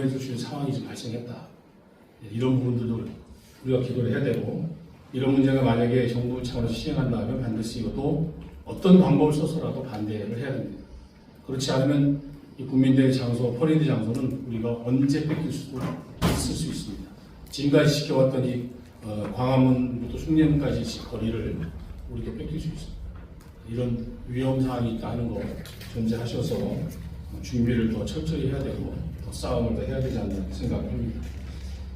해줄 수 있는 상황이 좀 발생했다. 이런 부분들도 우리가 기도를 해야 되고, 이런 문제가 만약에 정부 차원에서 시행한다면 반드시 이것도 어떤 방법을 써서라도 반대를 해야 됩니다. 그렇지 않으면 이 국민대회 장소, 퍼레이드 장소는 우리가 언제 뺏길 수도 있을 수 있습니다. 지금까지 지켜왔던 이 광화문부터 숭례문까지 거리를 우리가 뺏길 수 있습니다. 이런 위험 사항이 있다 하는 거 전제하셔서 준비를 더 철저히 해야 되고 더 싸움을 더 해야 되지 않나 생각합니다.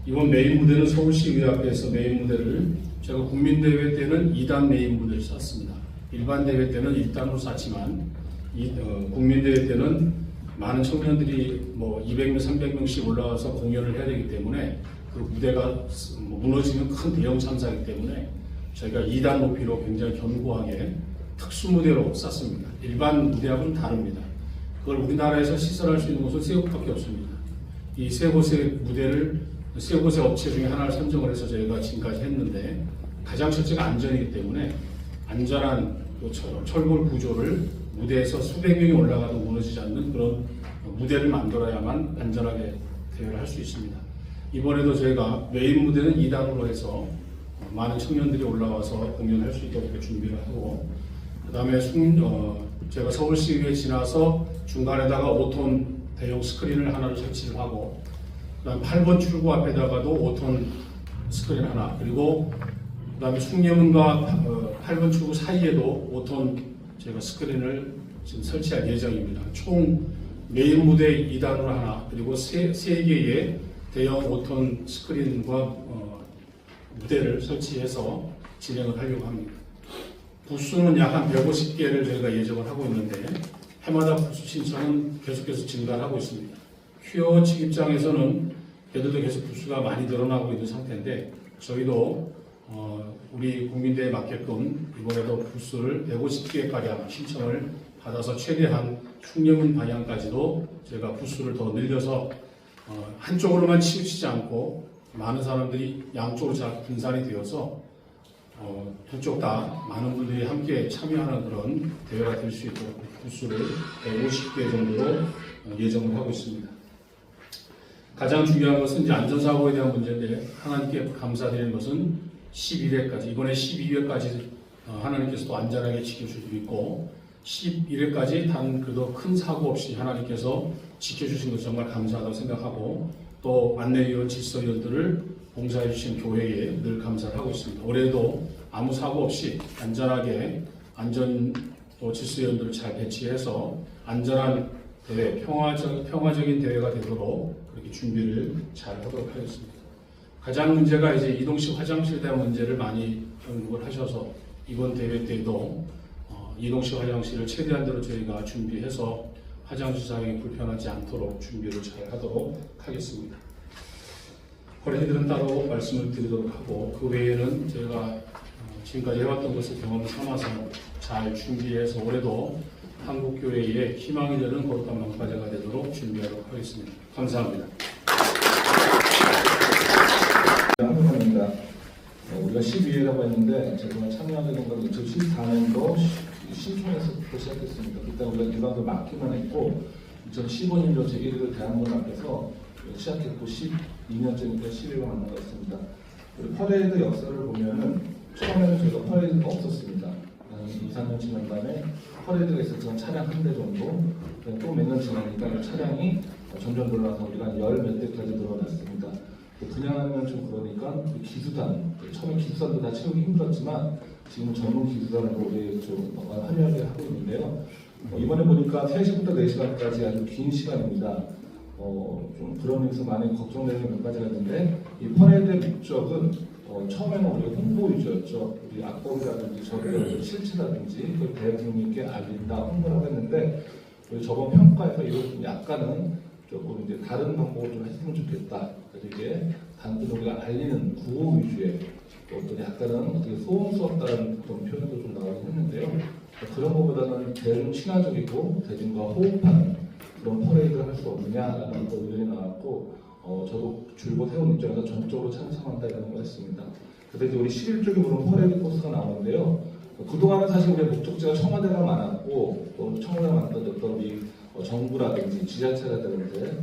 이번 메인 무대는 서울시의회앞에서 메인 무대를 제가 국민대회 때는 2단 메인 무대를 쐈습니다. 일반 대회 때는 1단으로 쐈지만 국민대회 때는 많은 청년들이 200명, 300명씩 올라와서 공연을 해야 되기 때문에 그 무대가 무너지는 큰 대형 참사이기 때문에 저희가 2단 높이로 굉장히 견고하게 특수 무대로 쐈습니다. 일반 무대하고는 다릅니다. 그걸 우리나라에서 시설할 수 있는 곳은 세 곳밖에 없습니다. 이 세 곳의 무대를 세 곳의 업체 중에 하나를 선정을 해서 저희가 지금까지 했는데 가장 첫째가 안전이기 때문에 안전한 철골 구조를 무대에서 수백 명이 올라가도 무너지지 않는 그런 무대를 만들어야만 안전하게 대회를 할 수 있습니다. 이번에도 저희가 메인 무대는 2단으로 해서 많은 청년들이 올라와서 공연할 수 있도록 이렇게 준비를 하고, 그 다음에 제가 서울시의회 지나서 중간에다가 5톤 대형 스크린을 하나를 설치를 하고, 그 다음에 8번 출구 앞에다가도 5톤 스크린 하나, 그리고 그 다음에 숭례문과 8번 출구 사이에도 5톤 제가 스크린을 지금 설치할 예정입니다. 총 메인 무대 2단으로 하나, 그리고 3개의 대형 5톤 스크린과 무대를 설치해서 진행을 하려고 합니다. 부스는 약 한 150개를 저희가 예정을 하고 있는데 해마다 부스 신청은 계속해서 증가하고 있습니다. 퀴어 측 입장에서는 걔들도 계속 부스가 많이 늘어나고 있는 상태인데 저희도 우리 국민대회에 맞게끔 이번에도 부스를 150개가량 신청을 받아서 최대한 숭례문 방향까지도 제가 부스를 더 늘려서 한쪽으로만 치우치지 않고 많은 사람들이 양쪽으로 잘 분산이 되어서 두 쪽 다 많은 분들이 함께 참여하는 그런 대회가 될 수 있도록 부스를 150개 정도로 예정을 하고 있습니다. 가장 중요한 것은 이제 안전사고에 대한 문제인데 하나님께 감사드리는 것은 11회까지, 이번에 12회까지 하나님께서도 안전하게 지켜주시고 있고 11회까지 단 그도 큰 사고 없이 하나님께서 지켜주신 것 정말 감사하다고 생각하고, 또 안내위원, 질서위원들을 봉사해 주신 교회에 늘 감사를 하고 있습니다. 올해도 아무 사고 없이 안전하게 또 질서위원들을 잘 배치해서 안전한 대회, 평화적인 대회가 되도록 그렇게 준비를 잘 하도록 하겠습니다. 가장 문제가 이제 이동식 화장실에 대한 문제를 많이 언급을 하셔서 이번 대회 때도 이동식 화장실을 최대한대로 저희가 준비해서 화장실 사용이 불편하지 않도록 준비를 잘 하도록 하겠습니다. 퍼레이드는 따로 말씀을 드리도록 하고, 그 외에는 저희가 지금까지 해왔던 것을 경험을 삼아서 잘 준비해서 올해도 한국교회의 희망이 되는 거룩한 방파제가 되도록 준비하도록 하겠습니다. 감사합니다. 한국입니다. 우리가 12회라고 했는데 제가 참여하게 건 2014년도 신촌에서부터 시작했습니다. 그때 우리가 일반도 맡기만 했고 2015년도 제1회 대한문 앞에서 시작했고 12년째니까 12회가 만난 것 같습니다. 퍼레이드 역사를 보면은 처음에는 저희가 퍼레이드가 없었습니다. 한 2, 3년 지난 다음에 퍼레이드가 있었지만 차량 한 대 정도, 또 몇 년 지나니까 차량이 점점 늘어나서 우리가 한 열 몇 대까지 늘어났습니다. 그냥 하면 좀 그러니까 기수단, 처음에 기수단도 다 채우기 힘들었지만 지금 전문 기수단으로 우리 좀 화려하게 하고 있는데요. 이번에 보니까 3시부터 4시간까지 아주 긴 시간입니다. 좀 그런 면에서 많이 걱정되는 몇 가지가 있는데, 이 퍼레이드의 목적은 처음에는 우리가 홍보 위주였죠. 우리 악법이라든지 저기라든지 실체라든지 그 대국민께 알린다, 홍보를 하고 했는데 저번 평가에서 이걸 약간은 조금 이제 다른 방법을 좀 했으면 좋겠다. 그래서 이게 단순히 우리가 알리는 구호 위주의 어떤 약간은 어떻게 소음스럽다는 그런 표현도 좀 나오긴 했는데요. 그런 것보다는 대중 친화적이고 대중과 호흡하는 그런 퍼레이드를 할 수 없느냐라는 의견이 나왔고, 저도 줄곧 해온 입장에서 전적으로 찬성한다는 걸 했습니다. 그래서 이제 우리 11쪽에 보면 퍼레이드 코스가 나오는데요. 그동안은 사실 우리의 목적지가 청와대가 많았고 또 청와대가 만들었던 우리 정부라든지 지자체라든지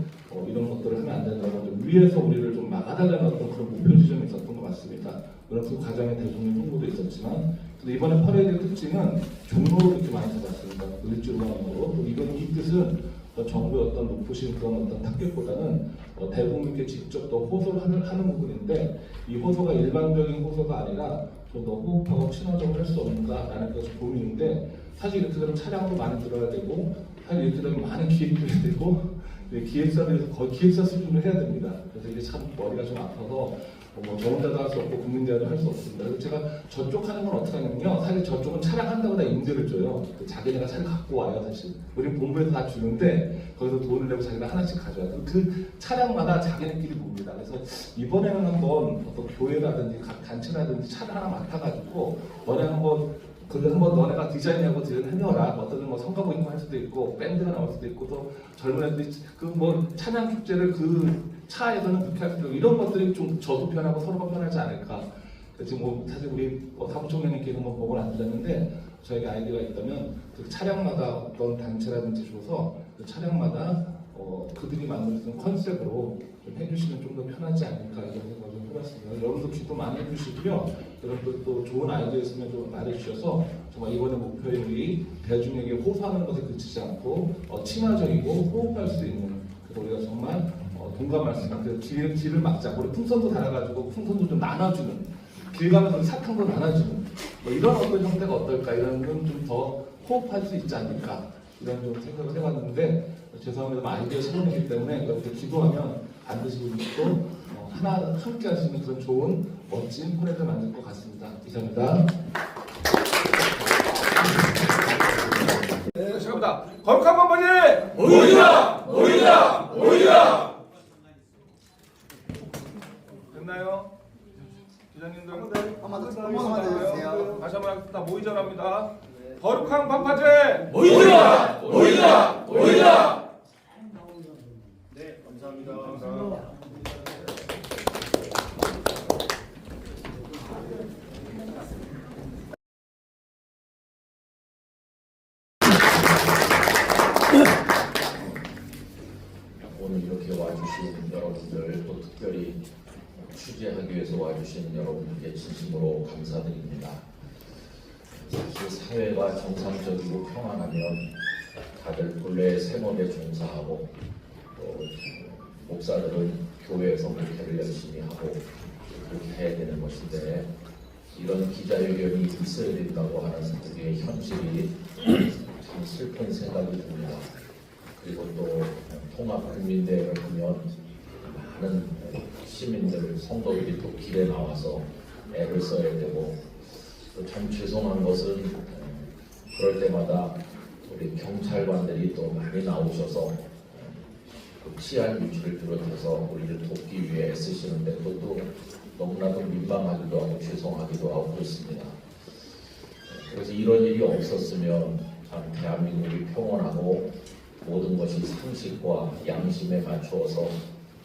이런 것들을 하면 안 된다고 좀 위에서 우리를 좀 막아달라는 어떤 그런 목표 지점이 있었던 것 같습니다. 물론 그 과정에 대통령 홍보도 있었지만, 근데 이번에 퍼레이드 특징은 종로로 이렇게 많이 잡았습니다. 일주일만으로. 또 이건 이 뜻은 정부의 어떤 높으신 그런 어떤 타격보다는 대국민께 직접 또 호소를 하는 부분인데, 이 호소가 일반적인 호소가 아니라 좀 더 호흡하고 친화적으로 할 수 없는가라는 것이 고민인데, 사실 이렇게 되면 차량도 많이 들어야 되고, 사실 이렇게 되면 많은 기획도 해야 되고, 기획사들에서 거의 기획사 수준으로 해야 됩니다. 그래서 이게 참 머리가 좀 아파서 저 혼자도 할 수 없고 국민대화도 할 수 없습니다. 그래서 제가 저쪽 하는 건 어떻게 하냐면요, 사실 저쪽은 차량 한다고 다 임대를 줘요. 자기네가 차를 갖고 와요. 사실 우리 본부에서 다 주는데 거기서 돈을 내고 자기가 하나씩 가져와요. 그 차량마다 자기네끼리 봅니다. 그래서 이번에는 한번 어떤 교회라든지 각 단체라든지 차를 하나 맡아가지고 너네 한번 너네가 디자인하고 해내라. 어떤 뭐 성가고 있고 할 수도 있고 밴드가 나올 수도 있고, 또 젊은 애들이 찬양 축제를 그 차에서는 그렇게 할 수도 있고, 이런 것들이 좀 저도 편하고 서로가 편하지 않을까. 지금 사실 우리 사무총장님께서 한번 보고는 안 드렸는데, 저에게 아이디어가 있다면 그 차량마다 어떤 단체라든지 줘서 그 차량마다 그들이 만들어주는 컨셉으로 좀 해주시면 좀 더 편하지 않을까 이런 생각을 좀 해봤습니다. 여러분도 기도 많이 해주시고요. 여러분들 또 좋은 아이디어 있으면 좀 말해주셔서 정말 이번에 목표에 우리 대중에게 호소하는 것에 그치지 않고 친화적이고 호흡할 수 있는, 그래서 우리가 정말 동감할 수 있는, 그래서 길을 막자. 우리 풍선도 달아가지고 풍선도 좀 나눠주는, 길 가면서 사탕도 나눠주는 이런 어떤 형태가 어떨까, 이런 건 좀 더 호흡할 수 있지 않을까, 이런 좀 생각을 해봤는데, 죄송합니다. 아이디어 소문이기 때문에 여러분들 기도하면 반드시 우리 또 하나 함께 할 수 있는 그런 좋은 멋진 프레드 만들 것 같습니다. 이상입니다. 네, 시작합니다. 거룩한 반바지 모이라 모이라 모이라. 됐나요? 기자님들 한번 해주세요. 다시 한번 하겠습니다. 모이자랍니다. 거룩한 반바지 모이라 모이라 모이라. 네, 감사합니다. 오늘 이렇게 와주신 여러분들, 또 특별히 취재하기 위해서 와주신 여러분들께 진심으로 감사드립니다. 사실 사회가 정상적이고 평안하면 다들 본래 생업에 종사하고, 또 목사들은 교회에서 목회를 열심히 하고 그렇게 해야 되는 것인데, 이런 기자회견이 있어야 된다고 하는 우리의 현실이 참 슬픈 생각이 듭니다. 그리고 또 통합국민대회를 하면 많은 시민들, 성도들이 또 길에 나와서 애를 써야 되고, 또 참 죄송한 것은 그럴 때마다 우리 경찰관들이 또 많이 나오셔서 치안 유지를 비롯해서 우리를 돕기 위해 애쓰시는데 또 너무나도 민망하기도 하고 죄송하기도 하고 그렇습니다. 그래서 이런 일이 없었으면 참 대한민국이 평온하고 모든 것이 상식과 양심에 맞추어서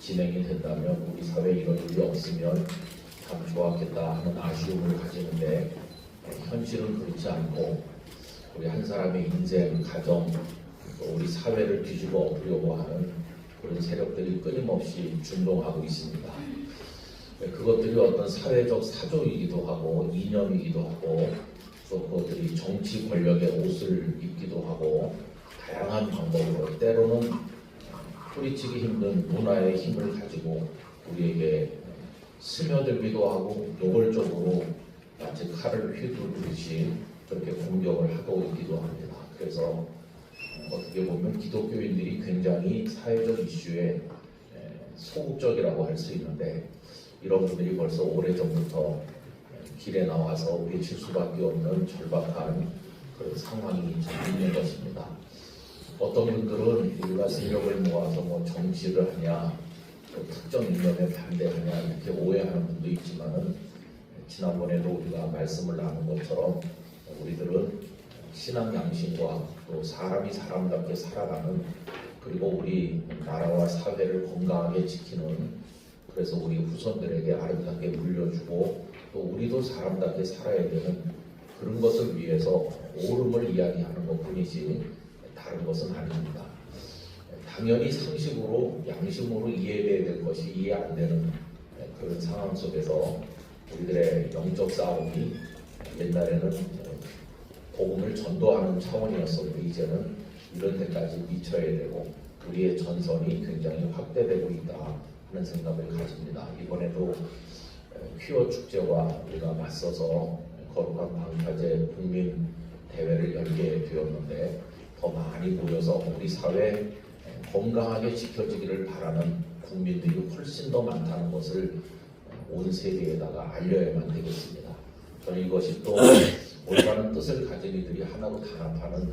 진행이 된다면, 우리 사회에 이런 일이 없으면 참 좋았겠다 하는 아쉬움을 가지는데, 현실은 그렇지 않고 우리 한 사람의 인생, 가정, 또 우리 사회를 뒤집어 엎으려고 하는 그런 세력들이 끊임없이 준동하고 있습니다. 그것들이 어떤 사회적 사조이기도 하고 이념이기도 하고, 또 그것들이 정치 권력의 옷을 입기도 하고, 다양한 방법으로 때로는 뿌리치기 힘든 문화의 힘을 가지고 우리에게 스며들기도 하고, 노골적으로 마치 칼을 휘두르듯이 그렇게 공격을 하고 있기도 합니다. 그래서 어떻게 보면 기독교인들이 굉장히 사회적 이슈에 소극적이라고 할 수 있는데, 이런 분들이 벌써 오래전부터 길에 나와서 외칠 수밖에 없는 절박한 그런 상황이 있는 것입니다. 어떤 분들은 우리가 세력을 모아서 정치를 하냐, 또 특정 이념에 반대하냐 이렇게 오해하는 분도 있지만은, 지난번에도 우리가 말씀을 나눈 것처럼 우리들은 신앙 양심과 또 사람이 사람답게 살아가는, 그리고 우리 나라와 사회를 건강하게 지키는, 그래서 우리 후손들에게 아름답게 물려주고 또 우리도 사람답게 살아야 되는 그런 것을 위해서 옳음을 이야기하는 것뿐이지 다른 것은 아닙니다. 당연히 상식으로 양심으로 이해돼야 될 것이 이해 안 되는 그런 상황 속에서 우리들의 영적 싸움이 옛날에는 복음을 전도하는 차원이었었는데 이제는 이런 데까지 미쳐야 되고 우리의 전선이 굉장히 확대되고 있다 하는 생각을 가집니다. 이번에도 퀴어 축제와 우리가 맞서서 거룩한 방파제 국민 대회를 열게 되었는데 더 많이 모여서 우리 사회 건강하게 지켜지기를 바라는 국민들이 훨씬 더 많다는 것을 온 세계에다가 알려야만 되겠습니다. 저는 이것이 또 올바른 뜻을 가진 이들이 하나로 단합하는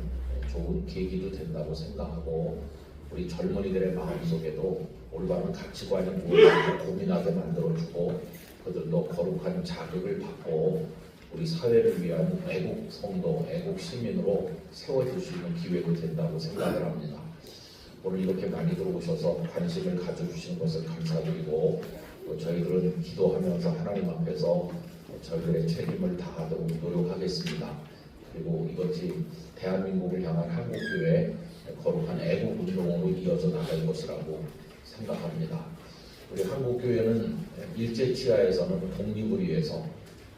좋은 계기도 된다고 생각하고 우리 젊은이들의 마음속에도 올바른 가치관이 무엇인지 고민하게 만들어주고 그들도 거룩한 자극을 받고 우리 사회를 위한 애국 성도, 애국 시민으로 세워줄 수 있는 기회도 된다고 생각을 합니다. 오늘 이렇게 많이 들어오셔서 관심을 가져주시는 것을 감사드리고 또 저희들은 기도하면서 하나님 앞에서 저희들의 책임을 다하도록 노력하겠습니다. 그리고 이것이 대한민국을 향한 한국교회 거룩한 애국운동으로 이어져 나갈 것이라고 생각합니다. 우리 한국교회는 일제치하에서는 독립을 위해서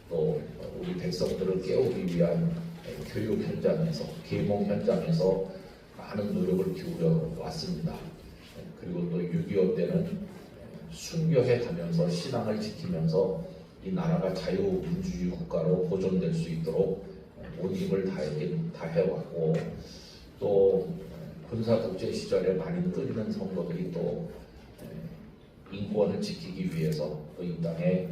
또 우리 백성들을 깨우기 위한 교육 현장에서 계몽 현장에서 많은 노력을 기울여 왔습니다. 그리고 또 6.25 때는 순교해 가면서 신앙을 지키면서 이 나라가 자유민주주의 국가로 보존될 수 있도록 온 힘을 다해왔고 또 군사독재 시절에 많이 끌리는 성도들이 또 인권을 지키기 위해서 또 이 땅에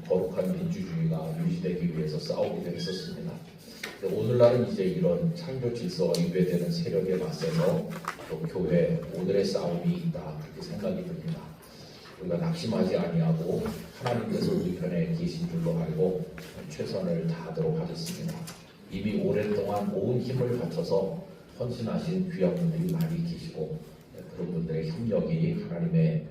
거룩한 민주주의가 유지되기 위해서 싸우기도 했었습니다. 오늘날은 이제 이런 창조 질서가 위배되는 세력에 맞서서 또 교회 오늘의 싸움이 있다 그렇게 생각이 듭니다. 우리가 낙심하지 아니하고 하나님께서 우리 편에 계신 줄로 알고 최선을 다하도록 하겠습니다. 이미 오랫동안 온 힘을 바쳐서 헌신하신 귀한 분들이 많이 계시고 그런 분들의 협력이 하나님의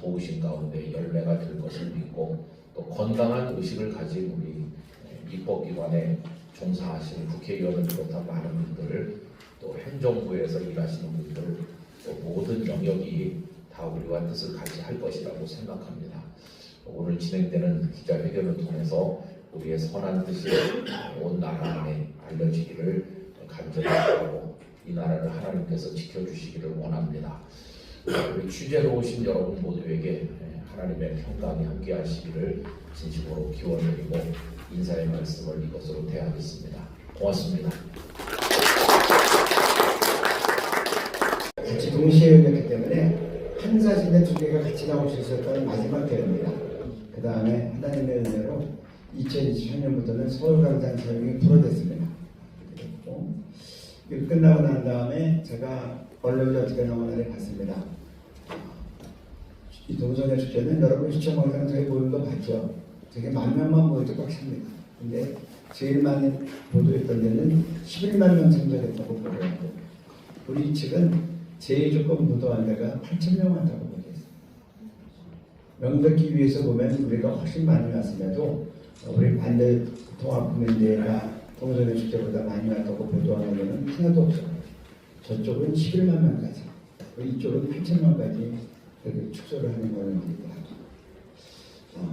도우신 가운데 열매가 될 것을 믿고 또 건강한 의식을 가진 우리 입법기관에 종사하시는 국회의원을 비롯한 많은 분들 또 행정부에서 일하시는 분들 또 모든 영역이 다 우리와 뜻을 같이 할 것이라고 생각합니다. 오늘 진행되는 기자회견을 통해서 우리의 선한 뜻이 온 나라 안에 알려지기를 간절히 바라고 이 나라를 하나님께서 지켜주시기를 원합니다. 우리 취재로 오신 여러분 모두에게 하나님의 평강이 함께 하시기를 진심으로 기원드리고 인사의 말씀을 이것으로 대하겠습니다. 고맙습니다. 같이 동시에 열렸기 때문에 한 사진에 두 개가 같이 나올 수 있었던 마지막 대회입니다. 그 다음에 하나님의 은혜로 2023년부터는 서울광장 사용이 불어됐습니다. 그리고 이거 끝나고 난 다음에 제가 언론이 어떻게 나오나를 봤습니다. 이 동성애 축제는 여러분 시청광장 저희 보는 거 봤죠? 되게 만 명만 모여도 꽉 찹니다. 근데 제일 많이 보도했던 데는 11만 명 참석했다고 보도했고 우리 측은 제일 조금 보도한 데가 8,000명 한다고 보도했어요. 명백히 위해서 보면 우리가 훨씬 많이 왔음에도 우리 반대 통합국민대회가 동성애 축제보다 많이 왔다고 보도하는 데는 하나도 없어요. 저쪽은 11만 명까지, 이쪽은 8,000명까지 축소를 하는 거는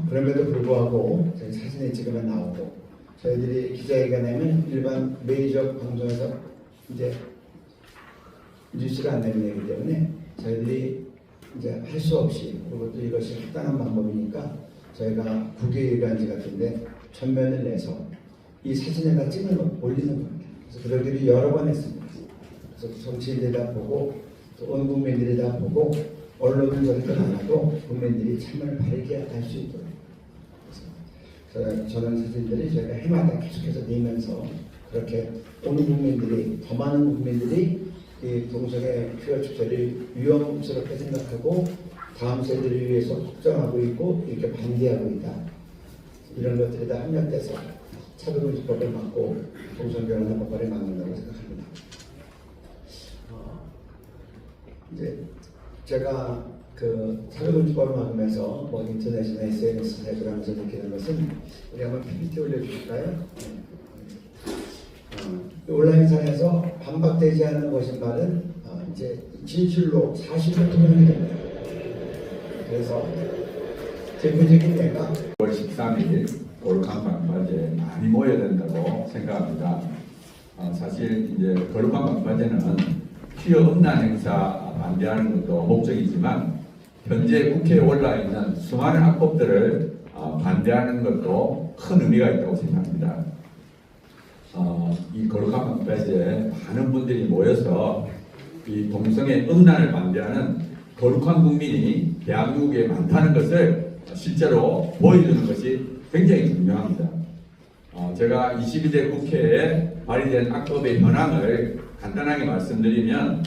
그럼에도 불구하고 저희 사진에 찍으면 나오고 저희들이 기자회견에는 일반 메이저 방송에서 이제 뉴스가 안 되는 얘기 때문에 저희들이 이제 할 수 없이 그리고 또 이것이 합당한 방법이니까 저희가 국외일간지 같은데 전면을 내서 이 사진에다 찍어 올리는 겁니다. 그래서 그런 일이 여러 번 했습니다. 그래서 정치인들이 다 보고 또 온 국민들이 다 보고 언론은 저렇게 많아도 국민들이 참을 바르게 할 수 있도록 그래서 저런 사진들이 저희가 해마다 계속해서 내면서 그렇게 온 국민들이 더 많은 국민들이 이 동성애 퀴어 축제를 위험스럽게 생각하고 다음 세대를 위해서 걱정하고 있고 이렇게 반대하고 있다. 이런 것들이 다 협력돼서 차별금지법을 막고 동성결혼법을 막는다고 생각합니다. 이제 제가 그 차별금지법을 막으면서 뭐 인터넷이나 SNS 사이트를 하면서 느끼는 것은 우리 한번 PPT 올려주실까요? 온라인상에서 반박되지 않은 것인 말은 이제 진실로 사실을 드러내게 됩니다. 그래서 대표적인 예가 9월 13일 거룩한 방파제에 많이 모여야 된다고 생각합니다. 사실 이제 거룩한 방파제는 퀴어 음란 행사 반대하는 것도 목적이지만 현재 국회에 올라 있는 수많은 악법들을 반대하는 것도 큰 의미가 있다고 생각합니다. 이 거룩한 방파제에 많은 분들이 모여서 이 동성애 음란을 반대하는 거룩한 국민이 대한민국에 많다는 것을 실제로 보여주는 것이 굉장히 중요합니다. 제가 22대 국회에 발의된 악법의 현황을 간단하게 말씀드리면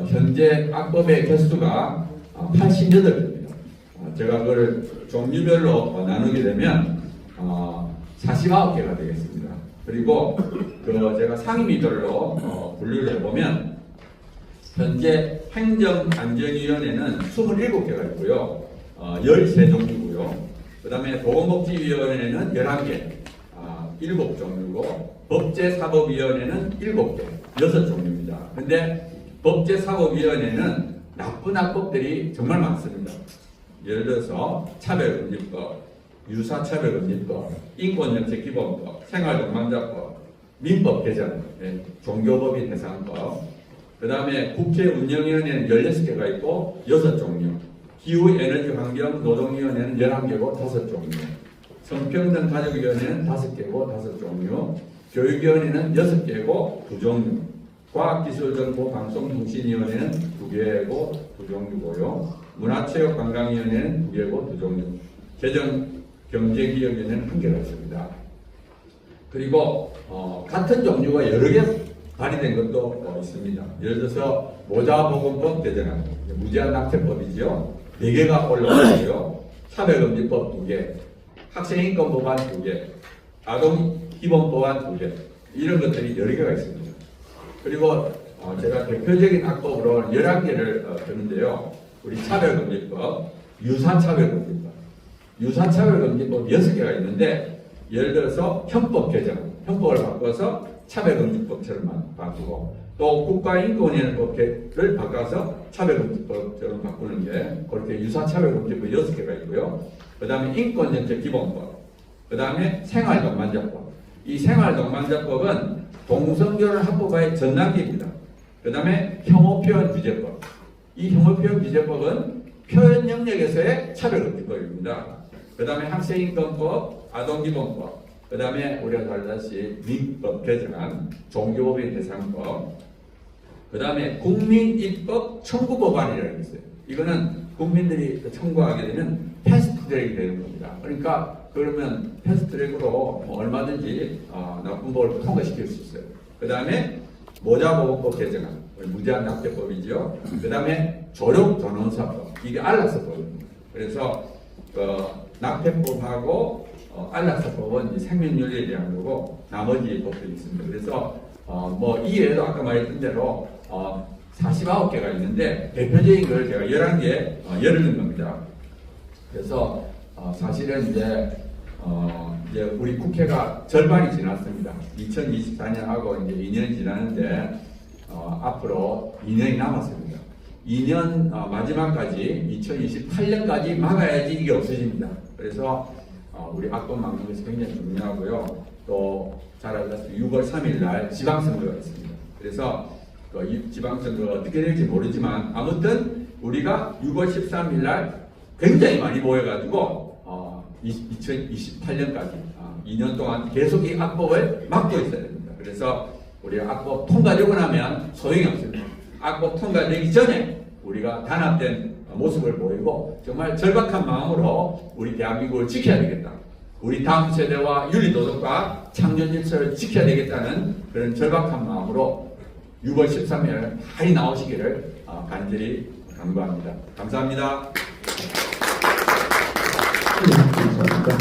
현재 악법의 개수가 88개입니다. 제가 그걸 종류별로 나누게 되면 49개가 되겠습니다. 그리고 제가 상임위별로 분류를 해보면 현재 행정안전위원회는 27개가 있고요. 13종류고요. 그 다음에 보건복지위원회는 11개, 7종류고 법제사법위원회는 7개, 6종류입니다. 근데 법제사법위원회는 나쁜 악법들이 정말 많습니다. 예를 들어서 차별금지법, 유사차별금지법, 인권정책기본법, 생활동반자법, 민법 개정, 종교법인 해상법, 그 다음에 국회운영위원회는 16개가 있고 6종류, 기후에너지환경 노동위원회는 11개고 5종류, 성평등 가족위원회는 5개고 5종류, 교육위원회는 6개고 2종류, 과학기술정보방송통신위원회는 2개고 2종류고요, 문화체육관광위원회는 2개고 2종류, 재정경제기업위원회는 1개가 있습니다. 그리고 같은 종류가 여러 개 발의된 것도 있습니다. 예를 들어서 모자보건법 개정안, 무제한 낙태법이죠. 4개가 올라왔고요. 차별금지법 2개, 학생인권법안 2개, 아동기본법안 2개, 이런 것들이 여러 개가 있습니다. 그리고 제가 대표적인 악법으로 11개를 드는데요. 우리 차별금지법, 유사차별금지법, 유사차별금지법 6개가 있는데 예를 들어서 형법 개정, 형법을 바꿔서 차별금지법처럼 바꾸고 또 국가인권위원회법을 바꿔서 차별금지법처럼 바꾸는 게 그렇게 유사차별금지법 6개가 있고요. 그 다음에 인권정책기본법, 그 다음에 생활동반자법. 이 생활동반자법은 동성결혼 합법화의 전 단계입니다. 그 다음에 혐오표현규제법. 이 혐오표현규제법은 표현 영역에서의 차별금지법입니다. 그 다음에 학생인권법, 아동기본법, 그 다음에 우리가 다르다시 민법 개정안, 종교법인 대상법, 그 다음에 국민입법 청구법안이라는 게 있어요. 이거는 국민들이 청구하게 되면 패스트트랙이 되는 겁니다. 그러니까 그러면 패스트트랙으로 얼마든지 나쁜 법을 통과시킬 수 있어요. 그 다음에 모자보건법 개정안, 무제한 낙태법이죠. 그 다음에 조력전원사법, 이게 안락사법입니다. 그래서 낙태법하고 안락사법은 생명윤리에 대한 거고 나머지 법들이 있습니다. 그래서 이 외에도 아까 말했던 대로 49개가 있는데 대표적인 걸 제가 11개 예를 든 겁니다. 그래서 사실은 이제 우리 국회가 절반이 지났습니다. 2024년하고 이제 2년이 지났는데 앞으로 2년이 남았습니다. 2년 마지막까지 2028년까지 막아야지 이게 없어집니다. 그래서 우리 악법 막는 것이 굉장히 중요하고요. 또 잘 알다시피 6월 3일 날 지방선거가 있습니다. 그래서 이 지방선거가 어떻게 될지 모르지만 아무튼 우리가 6월 13일 날 굉장히 많이 모여가지고 2028년까지 2년 동안 계속 이 악법을 막고 있어야 됩니다. 그래서 우리가 악법 통과되고 나면 소용이 없습니다. 악법 통과되기 전에 우리가 단합된 모습을 보이고 정말 절박한 마음으로 우리 대한민국을 지켜야 되겠다. 우리 다음 세대와 윤리도덕과 창조질서를 지켜야 되겠다는 그런 절박한 마음으로 6월 13일 많이 나오시기를 간절히 간구합니다. 감사합니다. 감사합니다.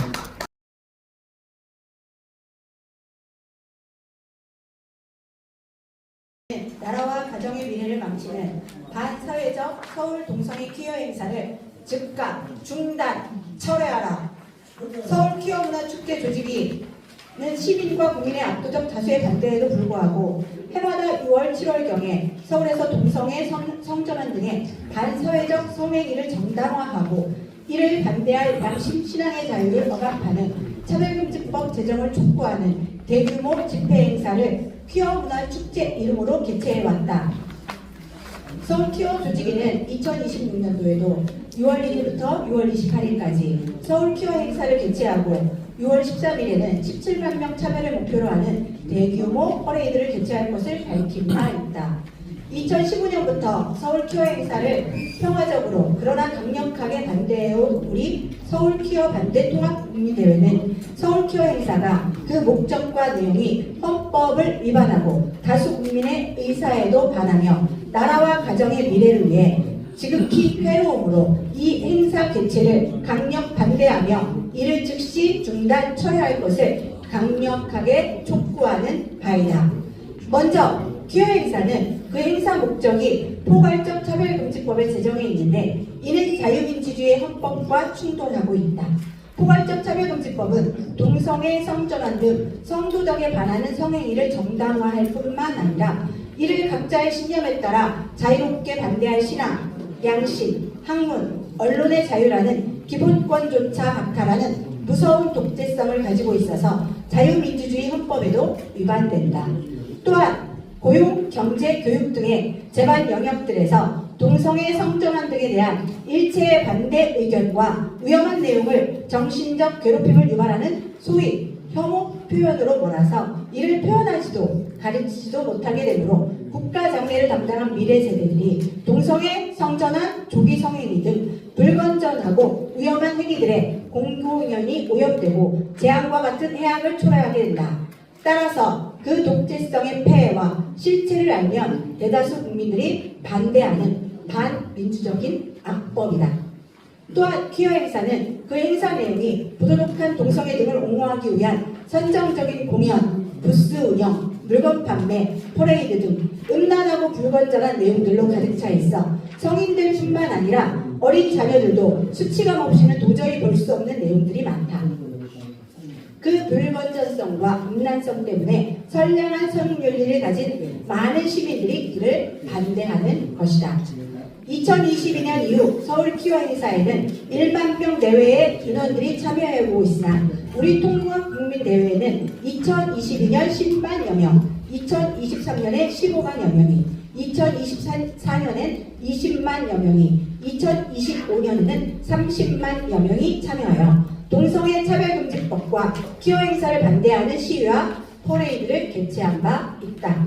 나라와 가정의 미래를 망치는 반사회적 서울 동성애 퀴어 행사를 즉각 중단 철회하라. 서울 퀴어 문화 축제 조직위는 시민과 국민의 압도적 다수의 반대에도 불구하고 해마다 6월, 7월경에 서울에서 동성애, 성전환 등의 반사회적 성행위를 정당화하고 이를 반대할 양심 신앙의 자유를 억압하는 차별금지법 제정을 촉구하는 대규모 집회 행사를 퀴어 문화 축제 이름으로 개최해왔다. 서울 퀴어 조직위는 2026년도에도 6월 1일부터 6월 28일까지 서울 퀴어 행사를 개최하고 6월 13일에는 17만 명 참여를 목표로 하는 대규모 퍼레이드를 개최할 것을 밝힌 바 있다. 2015년부터 서울 퀴어 행사를 평화적으로 그러나 강력하게 반대해온 우리 서울 퀴어 반대 통합 국민대회는 서울 퀴어 행사가 그 목적과 내용이 헌법을 위반하고 다수 국민의 의사에도 반하며 나라와 가정의 미래를 위해 지극히 회로움으로 이 행사 개최를 강력 반대하며 이를 즉시 중단 철회할 것을 강력하게 촉구하는 바이다. 먼저 퀴어 행사는 그 행사 목적이 포괄적 차별금지법에 제정해 있는데 이는 자유민주주의 헌법과 충돌하고 있다. 포괄적 차별금지법은 동성애, 성전환 등 성도덕에 반하는 성행위를 정당화할 뿐만 아니라 이를 각자의 신념에 따라 자유롭게 반대할 신앙, 양심, 학문, 언론의 자유라는 기본권조차 박탈하는 무서운 독재성을 가지고 있어서 자유민주주의 헌법에도 위반된다. 또한 고용, 경제, 교육 등의 재반 영역들에서 동성애, 성전환 등에 대한 일체의 반대 의견과 위험한 내용을 정신적 괴롭힘을 유발하는 소위 혐오 표현으로 몰아서 이를 표현하지도 가르치지도 못하게 되므로 국가 장래를 담당한 미래 세대들이 동성애, 성전환, 조기 성행위 등 불건전하고 위험한 행위들에 공공연히 오염되고 재앙과 같은 해악을 초래하게 된다. 따라서 그 독재성의 폐해와 실체를 알면 대다수 국민들이 반대하는 반민주적인 악법이다. 또한 퀴어 행사는 그 행사 내용이 부도덕한 동성애 등을 옹호하기 위한 선정적인 공연, 부스 운영, 물건 판매, 퍼레이드 등 음란하고 불건전한 내용들로 가득 차 있어 성인들뿐만 아니라 어린 자녀들도 수치감 없이는 도저히 볼 수 없는 내용들이 많다. 그 불건전성과 음란성 때문에 선량한 성윤리를 가진 많은 시민들이 이를 반대하는 것이다. 2022년 이후 서울 퀴어 행사에는 1만 명 내외의 인원들이 참여하고 있으나 우리 통합국민대회에는 2022년 10만여 명, 2023년에 15만여 명이, 2024년엔 20만여 명이, 2025년에는 30만여 명이 참여하여 동성애 차별금지법과 퀴어 행사를 반대하는 시위와 퍼레이드를 개최한 바 있다.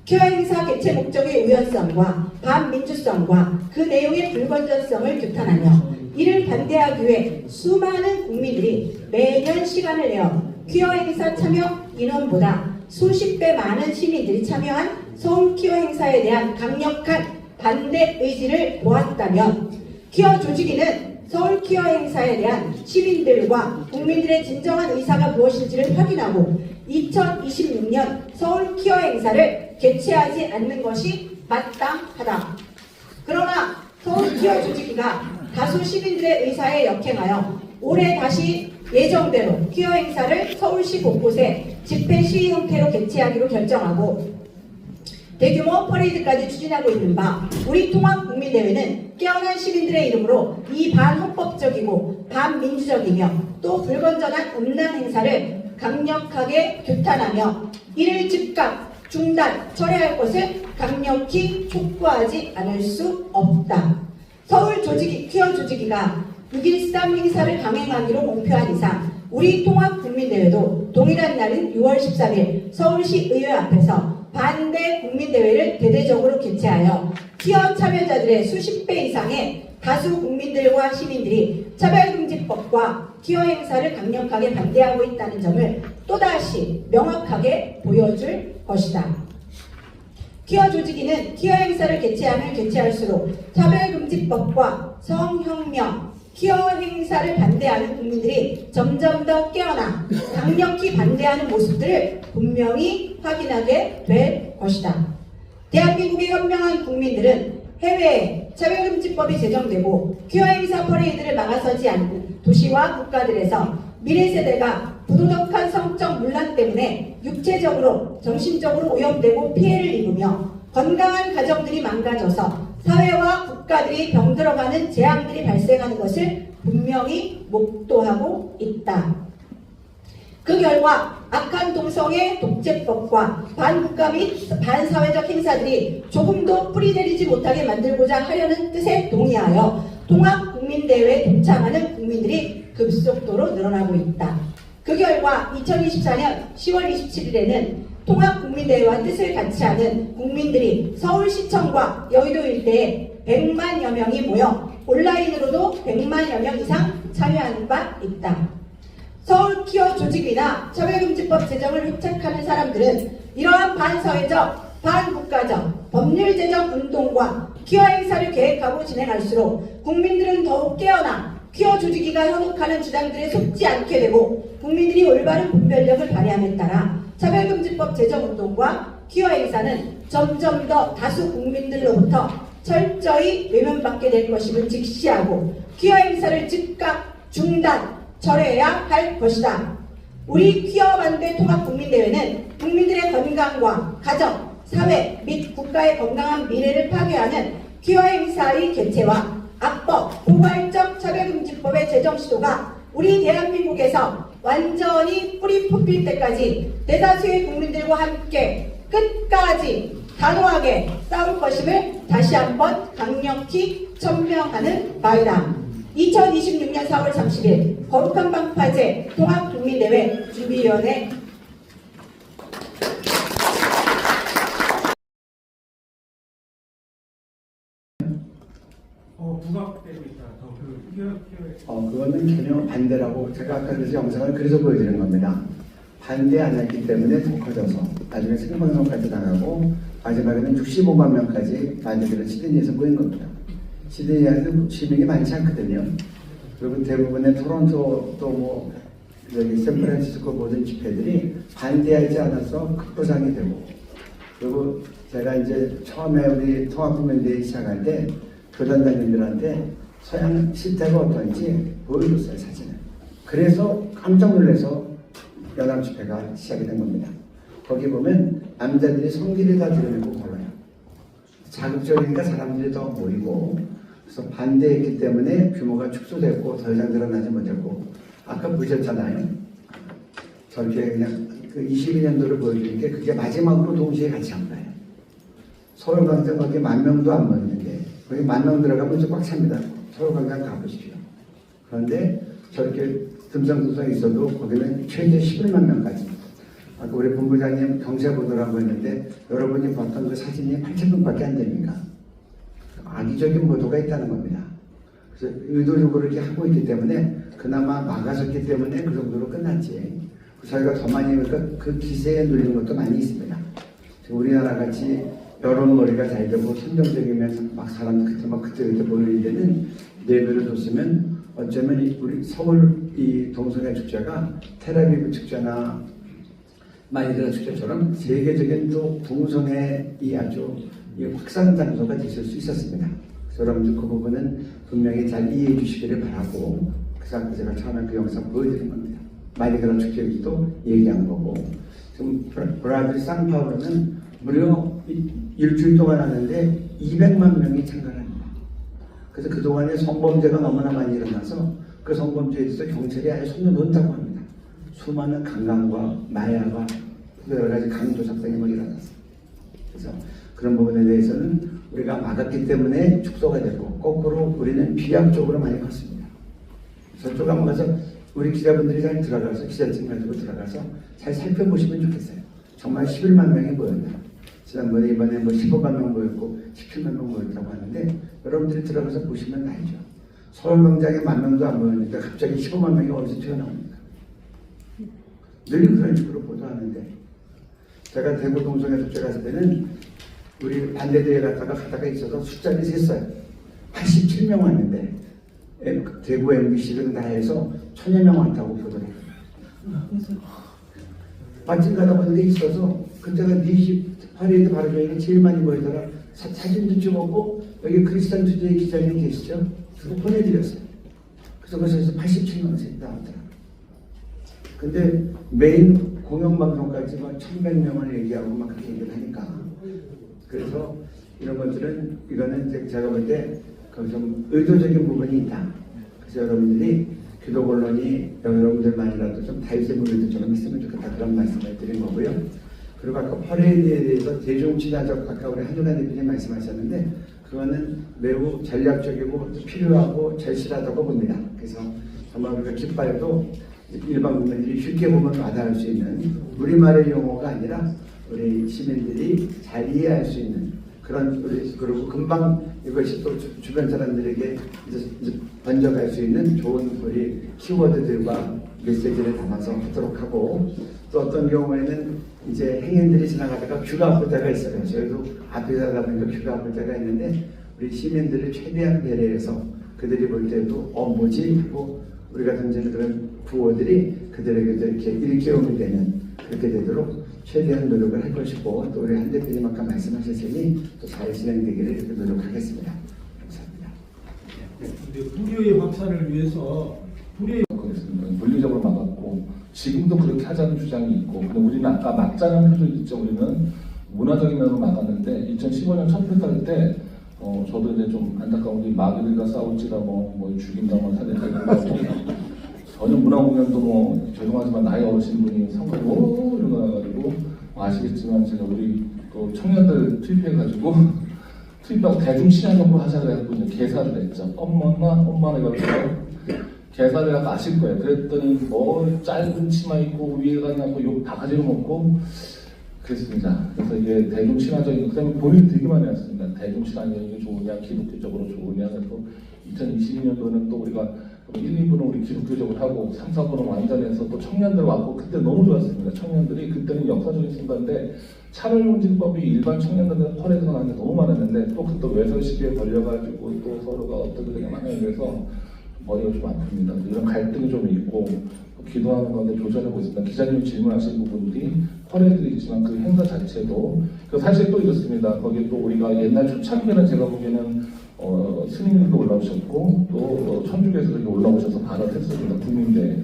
퀴어 행사 개최 목적의 우연성과 반민주성과 그 내용의 불건전성을 규탄하며 이를 반대하기 위해 수많은 국민들이 매년 시간을 내어 퀴어 행사 참여 인원보다 수십 배 많은 시민들이 참여한 서울 퀴어 행사에 대한 강력한 반대 의지를 보았다면 퀴어 조직위는 서울 퀴어 행사에 대한 시민들과 국민들의 진정한 의사가 무엇인지를 확인하고 2026년 서울 퀴어 행사를 개최하지 않는 것이 마땅하다. 그러나 서울 퀴어 조직위가 다수 시민들의 의사에 역행하여 올해 다시 예정대로 퀴어 행사를 서울시 곳곳에 집회 시위 형태로 개최하기로 결정하고 대규모 퍼레이드까지 추진하고 있는 바 우리 통합국민대회는 깨어난 시민들의 이름으로 이 반헌법적이고 반민주적이며 또 불건전한 음란 행사를 강력하게 규탄하며 이를 즉각 중단 철회할 것을 강력히 촉구하지 않을 수 없다. 서울 조직위, 퀴어 조직위가 6.13 행사를 강행하기로 목표한 이상 우리 통합국민대회도 동일한 날인 6월 13일 서울시 의회 앞에서 반대 국민대회를 대대적으로 개최하여 퀴어 참여자들의 수십 배 이상의 다수 국민들과 시민들이 차별금지법과 퀴어 행사를 강력하게 반대하고 있다는 점을 또다시 명확하게 보여줄 것이다. 퀴어 조직위는 퀴어 행사를 개최하면 개최할수록 차별금지법과 성혁명, 퀴어 행사를 반대하는 국민들이 점점 더 깨어나 강력히 반대하는 모습들을 분명히 확인하게 될 것이다. 대한민국의 현명한 국민들은 해외에 차별금지법이 제정되고 퀴어 행사 퍼레이드를 막아서지 않는 도시와 국가들에서 미래 세대가 부도덕한 성적 문란 때문에 육체적으로 정신적으로 오염되고 피해를 입으며 건강한 가정들이 망가져서 사회와 국가들이 병들어가는 재앙들이 발생하는 것을 분명히 목도하고 있다. 그 결과 악한 동성애 독재법과 반국가 및 반사회적 행사들이 조금도 뿌리내리지 못하게 만들고자 하려는 뜻에 동의하여 통합국민대회에 동참하는 국민들이 급속도로 늘어나고 있다. 그 결과 2024년 10월 27일에는 통합국민대회와 뜻을 같이 하는 국민들이 서울시청과 여의도 일대에 100만여 명이 모여 온라인으로도 100만여 명 이상 참여하는 바 있다. 서울 퀴어 조직이나 차별금지법 제정을 획책하는 사람들은 이러한 반사회적, 반국가적, 법률 제정 운동과 퀴어 행사를 계획하고 진행할수록 국민들은 더욱 깨어나 퀴어 조직이가 현혹하는 주장들에 속지 않게 되고 국민들이 올바른 분별력을 발휘함에 따라 차별금지법 제정 운동과 퀴어 행사는 점점 더 다수 국민들로부터 철저히 외면받게 될 것임을 직시하고 퀴어 행사를 즉각 중단, 철회해야 할 것이다. 우리 퀴어 반대 통합국민대회는 국민들의 건강과 가정, 사회 및 국가의 건강한 미래를 파괴하는 퀴어 행사의 개최와 악법, 포괄적 차별금지법의 제정 시도가 우리 대한민국에서 완전히 뿌리 뽑힐 때까지 대다수의 국민들과 함께 끝까지 단호하게 싸울 것임을 다시 한번 강력히 천명하는 바이다. 2026년 4월 30일 거룩한 방파제 통합국민대회 준비위원회 부각되고 있다. 그거는 전혀 반대라고 제가 아까 그래서 영상을 그래서 보여드리는 겁니다. 반대 안 했기 때문에 더 커져서 나중에 생방송까지 나가고 마지막에는 65만 명까지 많이들은 시드니에서 모인 겁니다. 시드니에서 시민이 많지 않거든요. 그리고 대부분의 토론토 또 뭐 여기 샌프란시스코 모든 집회들이 반대하지 않아서 극보상이 되고, 그리고 제가 이제 처음에 우리 통합국민대회 시작할 때 교단장님들한테 서양 실태가 어떤지 보여줬어요, 사진을. 그래서 깜짝 놀라서 연합 집회가 시작이 된 겁니다. 거기 보면 남자들이 성기를 다 드러내고 걸어요. 자극적이니까 사람들이 더 모이고, 그래서 반대했기 때문에 규모가 축소됐고 더 이상 늘어나지 못했고, 아까 보셨잖아요. 저렇게 그냥 그 22년도를 보여주니까 그게 마지막으로 동시에 같이 한 거예요. 서울광장 거기 10,000명도 안 모였는데 거기 10,000명 들어가면 이제 꽉 찹니다. 서울광장 가보십시오. 그런데 저렇게 듬성듬성 있어도 거기는 최대 11만 명까지. 아까 우리 본부장님 경제 보도라고 했는데 여러분이 봤던 그 사진이 8,000명밖에 안 됩니까? 악의적인 보도가 있다는 겁니다. 그래서 의도적으로 이렇게 하고 있기 때문에 그나마 막아섰기 때문에 그 정도로 끝났지. 저희가 더 많이 그 기세에 눌리는 것도 많이 있습니다. 우리나라 같이 여론머리가 잘 되고 선정적이면서 막 사람들 그때 보이는 데는 예배를 줬으면 어쩌면 우리 서울 이 동성애 축제가 텔아비브 축제나 마니라 축제처럼 세계적인 또 동성애 이 아주 확산 장소가 됐을 수 있었습니다. 그래서 여러분들 그 부분은 분명히 잘 이해해 주시기를 바라고, 그래서 제가 처음에 그 영상 보여드린 겁니다. 마니라 축제에서도 얘기한 거고, 지금 브라질 상파울로는 무려 일주일 동안 하는데 200만 명이 참가를 합니다. 그래서 그동안에 성범죄가 너무나 많이 일어나서 그 성범죄에 대해서 경찰이 아예 손을 놓는다고 합니다. 수많은 강간과 마약과 여러 가지 강도 작성이 뭐 일어났어요. 그래서 그런 부분에 대해서는 우리가 막았기 때문에 축소가 되고, 거꾸로 우리는 비약적으로 많이 컸습니다. 저쪽 한번 가서 우리 기자분들이 잘 들어가서 기자증 가지고 들어가서 잘 살펴보시면 좋겠어요. 정말 11만 명이 모였다. 지난번에 이번에 뭐 15만 명 모였고 17만 명 모였다고 하는데 여러분들이 들어가서 보시면 알죠. 서울광장에 10,000명도 안 모였는데 갑자기 15만 명이 어디서 튀어나옵니까? 늘 그런 식으로 보도하는데, 제가 대구 동성애 축제 갔을 때는 우리 반대대회 가다가 있어서 숫자를 셌어요. 87명 왔는데 대구 MBC를 다 해서 1,000여 명 왔다고 보더라고요. 마침 가다 보는 게 있어서 그때가 28일에 바로 저희가 제일 많이 보이더라. 사진도 찍었고 여기 크리스찬 투데이 기자님 계시죠? 그거 보내드렸어요. 그래서 거기서 87명씩 나왔더라고요. 근데 메인 공영방송까지 막 1,100명을 얘기하고 막 그렇게 얘기를 하니까 그래서 이런 것들은 이거는 이제 제가 볼 때 좀 의도적인 부분이 있다. 그래서 여러분들이 기독 언론이 여러분들만이라도 좀 다이세브리도 좀 했으면 좋겠다 그런 말씀을 드린 거고요. 그리고 아까 퍼레이드에 대해서 대중친화적 아까 우리 한준환 대표님 말씀하셨는데 그거는 매우 전략적이고 필요하고 절실하다고 봅니다. 그래서 정말 우리가 깃발도 일반 국민들이 쉽게 보면 와닿을 수 있는 우리말의 용어가 아니라 우리 시민들이 잘 이해할 수 있는 그런 그리고 금방 이것이 또 주변 사람들에게 이제 번져갈 수 있는 좋은 우리 키워드들과 메시지를 담아서 하도록 하고 또 어떤 경우에는 이제 행인들이 지나가다가 귀가 아플 때가 있어요. 저희도 앞에 살다 보니까 귀가 아플 때가 있는데 우리 시민들을 최대한 배려해서 그들이 볼 때도 뭐지? 하고 우리가 던지는 그런 구호들이 그들에게도 이렇게 일깨움이 되는 그렇게 되도록 최대한 노력을 할 것이고 또 우리 한 대표님 아까 말씀하셨으니 또 잘 진행되기를 이렇게 노력하겠습니다. 감사합니다. 불의의 확산을 위해서 불의의 물리적으로 막았고 지금도 그렇게 하자는 주장이 있고 근데 우리는 아까 막자는 표현이 있죠. 우리는 문화적인 면으로 막았는데 2015년 첫 회달 때 저도 이제 좀 안타까운 게 마귀들과 싸울지라 뭐 죽인다 뭐 살인다 전혀 문화공연도 뭐 죄송하지만 나이 어르신 분이 성가고 일어나가지고 아시겠지만 제가 우리 또 청년들 투입해가지고 투입하고 대중친화적으로 하자고 해갖고 이제 개사를 했죠. 엄마나 해가지고 개사를 해서 아실 거예요. 그랬더니 뭐 짧은 치마 입고 위에가 그냥 욕 바가지로 먹고 그랬습니다. 그래서 이게 대중친화적인 그다음에 고민 되게 많이 했습니다. 대중친화적인 게 좋으냐 기독교적으로 좋으냐 그래서 2022년도는 또 우리가 1, 2부는 우리 기독교적으로 하고 3, 4부는 완전해서 또 청년들 왔고 그때 너무 좋았습니다. 청년들이 그때는 역사적인 순간인데 차별금지법이 일반 청년들한테 퍼레이드가 나는데 너무 많았는데 또 그때 외설 시비에 걸려가지고 또 서로가 어떻게 되냐 많이 그래서 머리가 좀 아픕니다. 이런 갈등이 좀 있고 기도하는 가운데 조절하고 있습니다. 기자님이 질문하신 부분들이 퍼레이드도 있지만 그 행사 자체도 사실 또 이렇습니다. 거기에 또 우리가 옛날 초창기에는 제가 보기에는 스님들도 올라오셨고 또 천주교에서 올라오셔서 발언했습니다. 국민대회.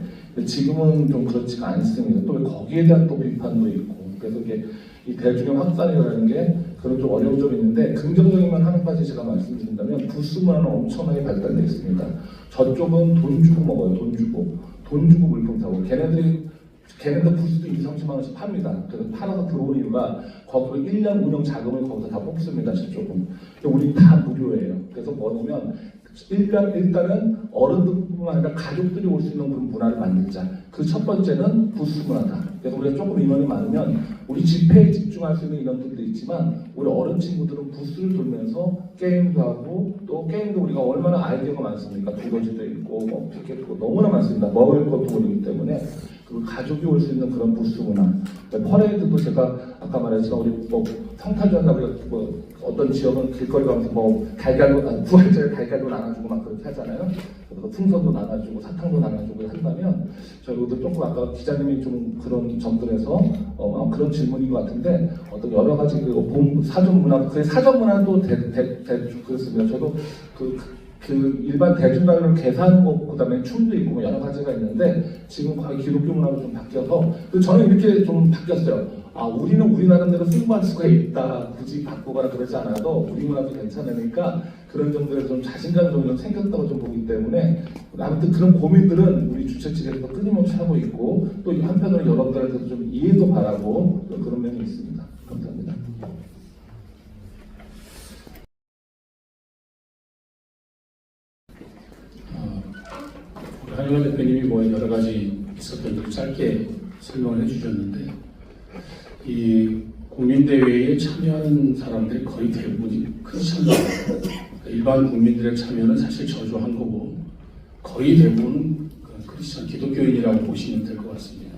지금은 좀 그렇지가 않습니다. 또 거기에 대한 또 비판도 있고 그래서 이게 이 대중의 확산이라는 게 그런 좀 어려운 점이 있는데 긍정적인 면 하는 가지 제가 말씀드린다면 부스 문화는 엄청나게 발달되어 있습니다. 저쪽은 돈 주고 먹어요. 돈 주고 물품 사고 걔네들 부스도 20, 30만 원씩 팝니다. 그래서 팔아서 들어오는 이유가 거기로 1년 운영 자금을 거기서 다 뽑습니다. 저쪽은. 우리 다 무료예요. 그래서 뭐냐면 일단은 어른들뿐만 아니라 가족들이 올 수 있는 그런 문화를 만들자. 그 첫 번째는 부스 문화다. 그래서 우리가 조금 인원이 많으면 우리 집회에 집중할 수 있는 인원들도 있지만 우리 어른 친구들은 부스를 돌면서 게임도 하고 또 게임도 우리가 얼마나 아이디어가 많습니까? 두더지도 있고 뭐 피켓도 너무나 많습니다. 먹을 것도 오르기 때문에 그리고 가족이 올 수 있는 그런 부스 문화. 퍼레이드도 제가 아까 말했지만 우리 뭐 성탄절이나 뭐 어떤 지역은 길거리 가면서 뭐 부활절 달걀도 나눠주고 막 그렇게 하잖아요. 그래서 풍선도 나눠주고 사탕도 나눠주고 한다면 저희도 조금 아까 기자님이 좀 그런 점들에서 그런 질문인 것 같은데 어떤 여러 가지 그 사전 문화, 그 사전 문화도 그렇습니다. 저도 그 일반 대중가요를 개사하는 거 그다음에 춤도 있고 뭐 여러 가지가 있는데 지금 거의 기독교 문화로 좀 바뀌어서 저는 이렇게 좀 바뀌었어요. 우리는 우리 나름대로 승부할 수가 있다. 굳이 바꾸거나 그러지 않아도 우리 문화도 괜찮으니까 그런 점들에 좀 자신감 좀 생겼다고 좀 보기 때문에 아무튼 그런 고민들은 우리 주최 측에서 끊임없이 하고 있고 또 한편으로 여러분들한테도 좀 이해도 바라고 그런 면이 있습니다. 감사합니다. 한준환 대표님이 뭐 여러 가지 있었던 걸 짧게 설명을 해주셨는데 이 국민대회에 참여하는 사람들이 거의 대부분이 크리스천이에요. 일반 국민들의 참여는 사실 저조한 거고 거의 대부분 크리스천 기독교인이라고 보시면 될 것 같습니다.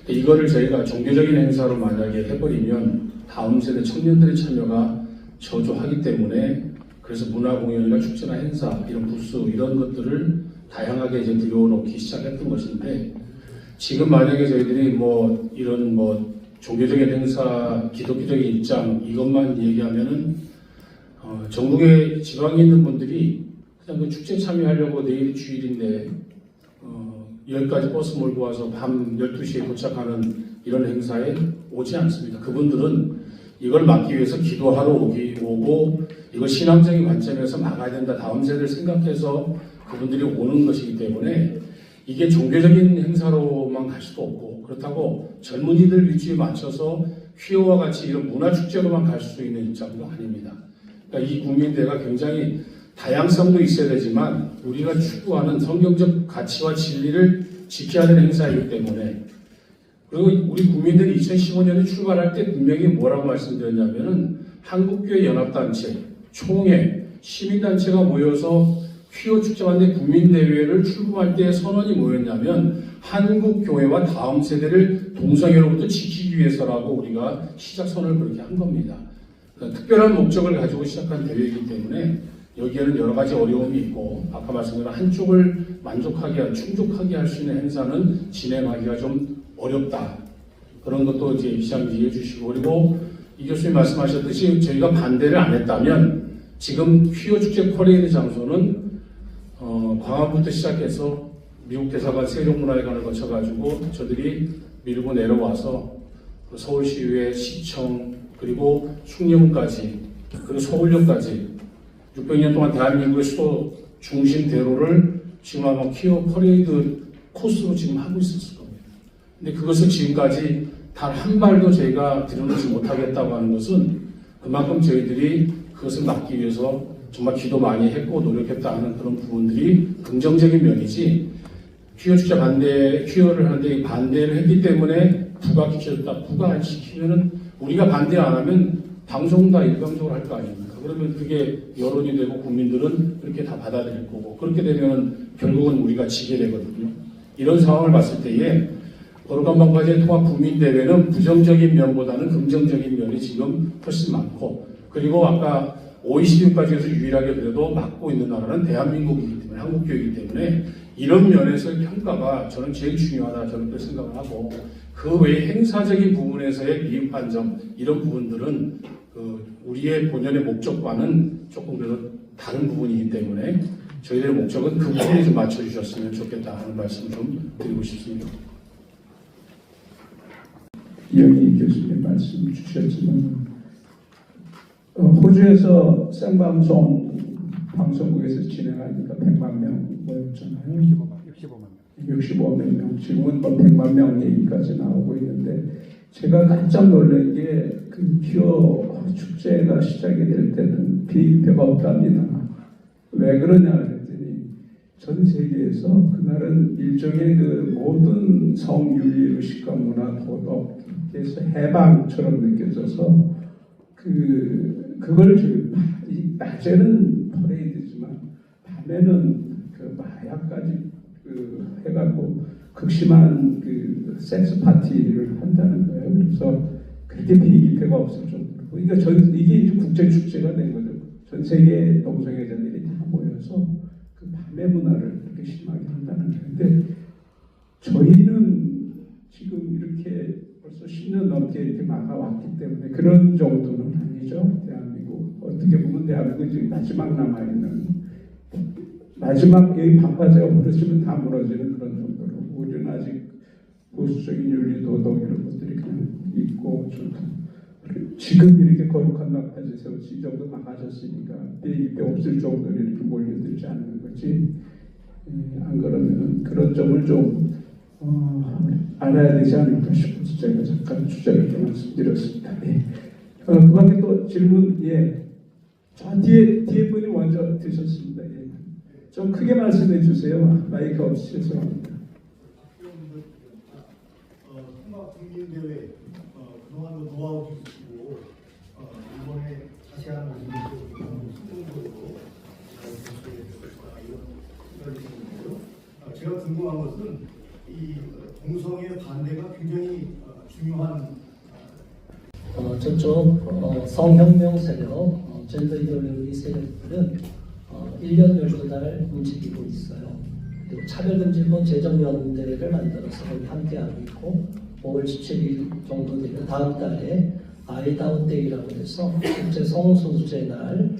이거를 저희가 종교적인 행사로 만약에 해버리면 다음 세대 청년들의 참여가 저조하기 때문에 그래서 문화공연이나 축제나 행사 이런 부스 이런 것들을 다양하게 이제 들여놓기 시작했던 것인데 지금 만약에 저희들이 뭐 이런 뭐 종교적인 행사, 기독교적인 입장 이것만 얘기하면은 전국의 지방에 있는 분들이 그냥 그 축제 참여하려고 내일이 주일인데 여기까지 버스 몰고 와서 밤 12시에 도착하는 이런 행사에 오지 않습니다. 그분들은 이걸 막기 위해서 기도하러 오고 이걸 신앙적인 관점에서 막아야 된다. 다음 세대를 생각해서 그분들이 오는 것이기 때문에 이게 종교적인 행사로만 갈 수도 없고 그렇다고 젊은이들 위주에 맞춰서 퀴어와 같이 이런 문화축제로만 갈 수 있는 입장도 아닙니다. 그러니까 이 국민대가 굉장히 다양성도 있어야 되지만 우리가 추구하는 성경적 가치와 진리를 지켜야 되는 행사이기 때문에 그리고 우리 국민들이 2015년에 출발할 때 분명히 뭐라고 말씀드렸냐면은 한국교회 연합단체, 총회, 시민단체가 모여서 퀴어 축제반대 국민대회를 출범할 때 선언이 뭐였냐면 한국교회와 다음 세대를 동성애로부터 지키기 위해서라고 우리가 시작 선언을 그렇게 한 겁니다. 그러니까 특별한 목적을 가지고 시작한 대회이기 때문에 여기에는 여러 가지 어려움이 있고 아까 말씀드린 한쪽을 충족하게 할 수 있는 행사는 진행하기가 좀 어렵다. 그런 것도 이제 시장님 이해해 주시고 그리고 이 교수님 말씀하셨듯이 저희가 반대를 안 했다면 지금 퀴어 축제 퍼레이드 장소는 광화문부터 시작해서 미국 대사관 세종문화회관을 거쳐가지고 저들이 밀고 내려와서 서울시의회, 시청 그리고 숭례문까지 그리고 서울역까지 600년 동안 대한민국의 수도 중심 대로를 지금 아마 퀴어 퍼레이드 코스로 지금 하고 있었을 겁니다. 근데 그것을 지금까지 단 한 발도 저희가 들여놓지 못하겠다고 하는 것은 그만큼 저희들이 그것을 막기 위해서 정말 기도 많이 했고 노력했다 하는 그런 부분들이 긍정적인 면이지 퀴어 축제 퀴어를 하는데 반대를 했기 때문에 부각시켰다. 부각시키면은 우리가 반대 안 하면 방송 다 일방적으로 할 거 아닙니까? 그러면 그게 여론이 되고 국민들은 그렇게 다 받아들일 거고 그렇게 되면 결국은 우리가 지게 되거든요. 이런 상황을 봤을 때에 거룩한 방파제 통합 국민대회는 부정적인 면보다는 긍정적인 면이 지금 훨씬 많고 그리고 아까 OECD까지 해서 유일하게 그래도 막고 있는 나라는 대한민국이기 때문에 한국교회이기 때문에 이런 면에서의 평가가 저는 제일 중요하다 저는 그렇게 생각을 하고 그 외에 행사적인 부분에서의 미흡한 점 이런 부분들은 우리의 본연의 목적과는 조금 그래도 다른 부분이기 때문에 저희들의 목적은 그 부분에 좀 맞춰주셨으면 좋겠다 하는 말씀 좀 드리고 싶습니다. 이영희 교수님 말씀 주셨지만 호주에서 생방송 방송국에서 진행하니까 100만 명 모였잖아요. 65만 명. 지금은 뭐 100만 명 얘기까지 나오고 있는데 제가 깜짝 놀란 게 그 퀴어 축제가 시작이 될 때는 비교가 없답니다. 왜 그러냐 그랬더니 전 세계에서 그날은 일종의 그 모든 성윤리 의식과 문화 도덕에서 해방처럼 느껴져서 그걸 낮에는 퍼레이드지만 밤에는 그 마약까지 해갖고 극심한 그 섹스 파티를 한다는 거예요. 그래서 그렇게 비교가 없을 정도로. 그러니까 이게 이제 국제 축제가 된 거죠. 전 세계 동성애자들이 다 모여서 그 밤의 문화를 그렇게 심하게 한다는 거예요. 근데 저희는 지금 이렇게 벌써 10년 넘게 이렇게 막아왔기 때문에 그런 정도는 아니죠. 대한민국. 어떻게 보면 대한민국이 지금 마지막 남아있는 마지막 여기 방파제가 무너지면 다 무너지는 그런 정도로 우리는 아직 보수적인 윤리 도덕 이런 것들이 그냥 있고 지금 이렇게 거룩한 막파제 세워서 이 정도 막아졌으니까 이게 없을 정도로 이렇게 몰려들지 않는 거지. 안 그러면 그런 점을 좀 알아야 되지 않을까 싶어서 제가 잠깐 주제를 좀 말씀드렸습니다. 예. 그 밖에 또 질문, 예. 저 뒤에 분이 먼저 드셨습니다. 예. 좀 크게 말씀해 주세요. 마이크 없이 죄송합니다. 통합 국민대회 그동안도 노하우도 있고 이번에 다시 한번 성공적으로 이런 생각이 드는데요. 제가 궁금한 것은 이 동성애 반대가 굉장히 중요한 저쪽 성혁명 세력, 젠더 이데올로기 세력들은 1년 12달 움직이고 있어요. 그리고 차별금지법 제정연대회를 만들어서 거기 함께하고 있고 5월 17일 정도 되면 다음 달에 아이다운데이라고 해서 국제 성소수자의 날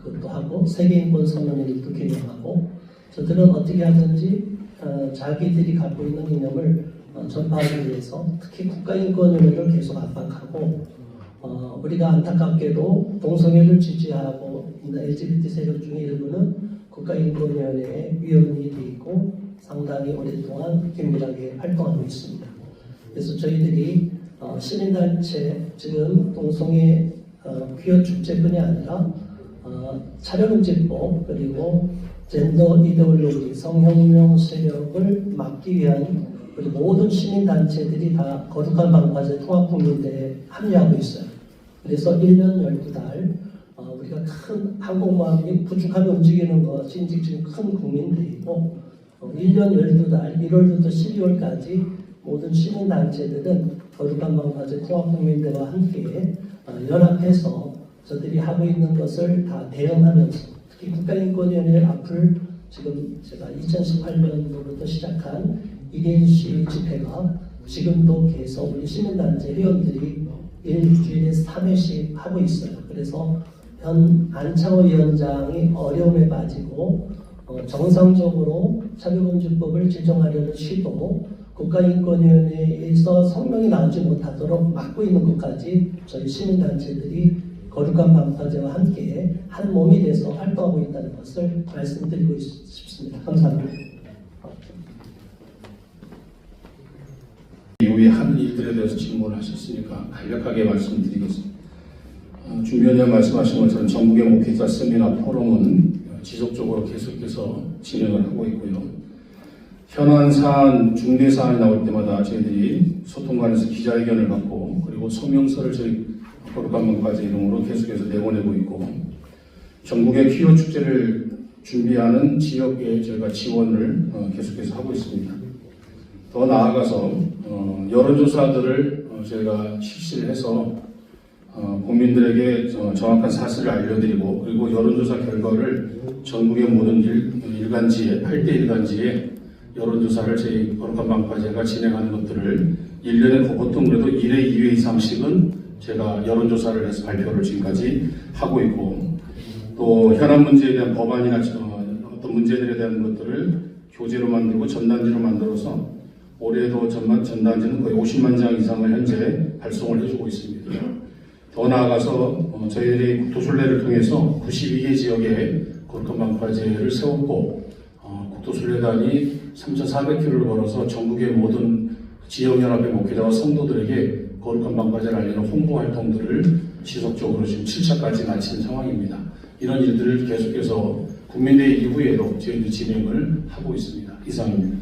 그것도 하고 세계인권 선언일도 개념하고 저들은 어떻게 하든지 자기들이 갖고 있는 이념을 전파하기 위해서 특히 국가인권위원회를 계속 압박하고 우리가 안타깝게도 동성애를 지지하고 있는 LGBT 세력 중에 일부는 국가인권위원회의 위원이 돼 있고 상당히 오랫동안 긴밀하게 활동하고 있습니다. 그래서 저희들이 시민단체 지금 동성애 퀴어 축제뿐이 아니라 차별금지법 그리고 젠더 이데올로기 성혁명 세력을 막기 위한 우리 모든 시민단체들이 다 거룩한 방파제 통합국민대회에 합류하고 있어요. 그래서 1년 12달 우리가 큰 한국마음이 부축하게 움직이는 것이 지금 큰 국민대회이고 1년 12달 1월부터 12월까지 모든 시민단체들은 거룩한 방파제 통합국민대회와 함께 연합해서 저들이 하고 있는 것을 다 대응하면서 특히 국가인권위원회 앞을 지금 제가 2018년도부터 시작한 이계인시 집회가 지금도 계속 우리 시민단체 회원들이 일주일에 3회씩 하고 있어요. 그래서 현 안창호 위원장이 어려움에 빠지고 정상적으로 차별금지법을 제정하려는 시도 국가인권위원회에서 성명이 나오지 못하도록 막고 있는 것까지 저희 시민단체들이 거룩한 방파제와 함께 한 몸이 돼서 활동하고 있다는 것을 말씀드리고 싶습니다. 감사합니다. 이후에 하는 일들에 대해서 질문을 하셨으니까 간략하게 말씀드리겠습니다. 주변에 말씀하신 것처럼 전국의 목회자 세미나 포럼은 지속적으로 계속해서 진행을 하고 있고요. 현안 사안, 중대 사안이 나올 때마다 저희들이 소통관에서 기자회견을 갖고 그리고 성명서를 저희 거룩한 방파제 이름으로 계속해서 내보내고 있고 전국의 퀴어 축제를 준비하는 지역에 저희가 지원을 계속해서 하고 있습니다. 더 나아가서 여론조사들을 저희가 실시를 해서 국민들에게 정확한 사실을 알려드리고 그리고 여론조사 결과를 전국의 모든 일간지에 8대 일간지에 여론조사를 저희 거룩한 방파제가 진행하는 것들을 1년에 보통 그래도 1회, 2회 이상씩은 제가 여론조사를 해서 발표를 지금까지 하고 있고 또 현안 문제에 대한 법안이나 어떤 문제들에 대한 것들을 교재로 만들고 전단지로 만들어서 올해도 전단지는 거의 50만 장 이상을 현재 발송을 해주고 있습니다. 더 나아가서 저희들이 국토순례를 통해서 92개 지역에 거룩한 방파제를 세웠고 국토순례단이 3,400km를 걸어서 전국의 모든 지역연합의 목회자와 성도들에게 거룩한 방파제를 알리는 홍보 활동들을 지속적으로 지금 7차까지 마친 상황입니다. 이런 일들을 계속해서 국민대회 이후에도 저희들이 진행을 하고 있습니다. 이상입니다.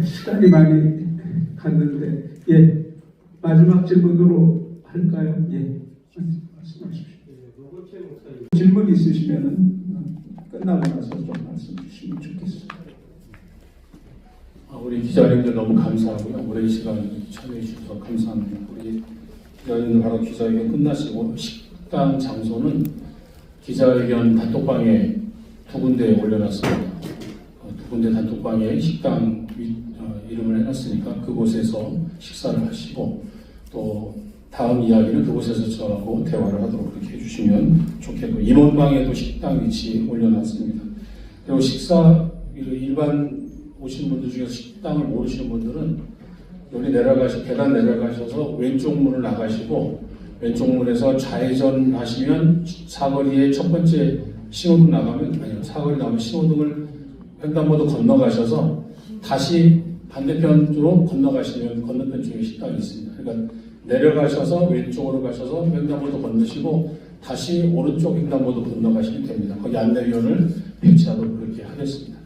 시간이 많이 갔는데 마지막 질문으로 할까요? 말씀하십시오. 질문 있으시면 끝나고 나서 좀 말씀 주시면 좋겠습니다. 우리 기자님들 너무 감사하고요. 오랜 시간 참여해 주셔서 감사합니다. 우리 기자님들 바로 기자회견 끝나시고 식당 장소는 기자회견 단톡방에 2군데 올려놨습니다. 2군데 단톡방에 식당 이름을 해놨으니까 그곳에서 식사를 하시고 또 다음 이야기는 그곳에서 저하고 대화를 하도록 그렇게 해주시면 좋겠고 임원방에도 식당 위치 올려놨습니다. 그리고 식사 일반 오신 분들 중에서 식당을 모르시는 분들은 여기 계단 내려가셔서 왼쪽 문을 나가시고 왼쪽 문에서 좌회전 하시면 사거리에 첫 번째 신호등 나가면 사거리 나오면 신호등을 횡단보도 건너가셔서 다시 반대편으로 건너가시면 건너편 쪽에 식당이 있습니다. 그러니까 내려가셔서 왼쪽으로 가셔서 횡단보도 건너시고 다시 오른쪽 횡단보도 건너가시면 됩니다. 거기 안내위원을 배치하도록 그렇게 하겠습니다.